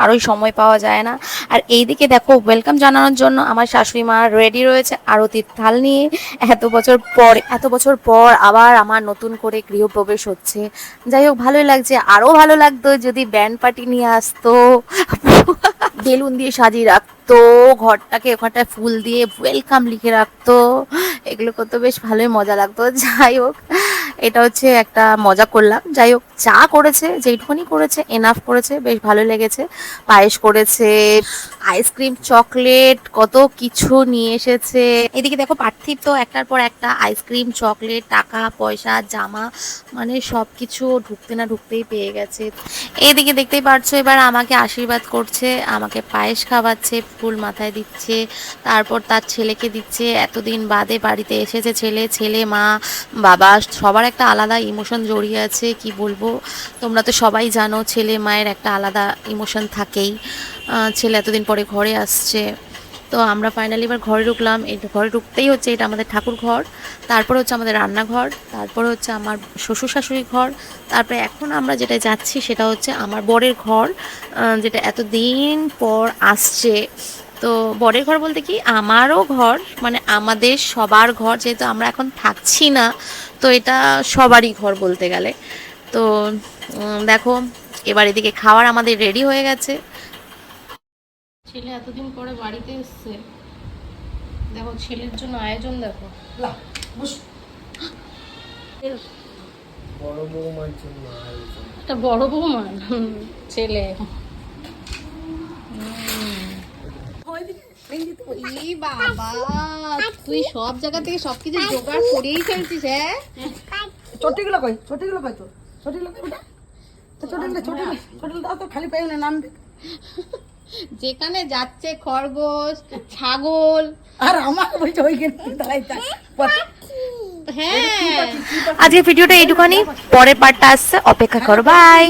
আরোই সময় পাওয়া যায় না। আর এইদিকে দেখো ওয়েলকাম জানানোর জন্য আমার শাশুড়ি মা রেডি রয়েছে আরতির থাল নিয়ে। এত বছর পর আবার আমার নতুন করে গৃহপ্রবেশ হচ্ছে। যাই হোক ভালোই লাগছে, আরও ভালো লাগতো যদি ব্যান্ড পার্টি নিয়ে আসতো, বেলুন দিয়ে সাজিয়ে রাখতো ঘরটাকে, ওখানটায় ফুল দিয়ে ওয়েলকাম লিখে রাখতো, এগুলো করতে বেশ ভালোই মজা লাগতো। যাই হোক এটা হচ্ছে একটা মজা করলাম। যাই হোক চা করেছে, যেইটুকুনি করেছে এনাফ করেছে, বেশ ভালো লেগেছে। পায়েস করেছে, আইসক্রিম, চকলেট, কত কিছু নিয়ে এসেছে। এদিকে দেখো পার্থিব তো একটার পর একটা আইসক্রিম, চকলেট, টাকা পয়সা, জামা, মানে সব কিছু ঢুকতে না ঢুকতেই পেয়ে গেছে। এইদিকে দেখতেই পারছো এবার আমাকে আশীর্বাদ করছে, আমাকে পায়েস খাওয়াচ্ছে, ফুল মাথায় দিচ্ছে, তারপর তার ছেলেকে দিচ্ছে। এতদিন বাদে বাড়িতে এসেছে ছেলে, মা, বাবা, সবার একটা আলাদা ইমোশন জড়িয়ে আছে। কি বলবো, তোমরা তো সবাই জানো ছেলে মায়ের একটা আলাদা ইমোশন থাকেই। ছেলে এতদিন পরে ঘরে আসছে। তো আমরা ফাইনালি এবার ঘরে ঢুকলাম। এই ঘরে ঢুকতেই হচ্ছে এটা আমাদের ঠাকুর ঘর, তারপরে হচ্ছে আমাদের রান্নাঘর, তারপরে হচ্ছে আমার শ্বশুর শাশুড়ি ঘর, তারপরে এখন আমরা যেটা যাচ্ছি সেটা হচ্ছে আমার বরের ঘর, যেটা এতদিন পর আসছে। তো বরের ঘর বলতে কি আমারও ঘর, মানে আমাদের সবার ঘর, যেহেতু আমরা এখন থাকছি না, তো এটা সবারই ঘর বলতে গেলে। তো দেখো এবার এদিকে খাওয়ার আমাদের রেডি হয়ে গেছে। ছেলে এতদিন পরে বাড়িতে এসছে, দেখো ছেলের জন্য আয়োজন দেখো। বড় বৌমার জন্য একটা বড় বৌমা ছেলে। বাবা তুই সব জায়গা থেকে সবকিছু জোগাড় করেই ফেলছিস। হ্যাঁ ছোটগুলো কই তো ছোটগুলো কই বেটা, তো ছোটগুলো দাও তো, খালি পাই না নাম দে। যেখানে যাচ্ছে খরগোশ, ছাগল, আর আমাকে বলছে ওইখানে দাঁড়াই থাক। হ্যাঁ। আজকে ভিডিওটা এইটুখানি, পরের পার্টটা আসছে, অপেক্ষা করো, বাই।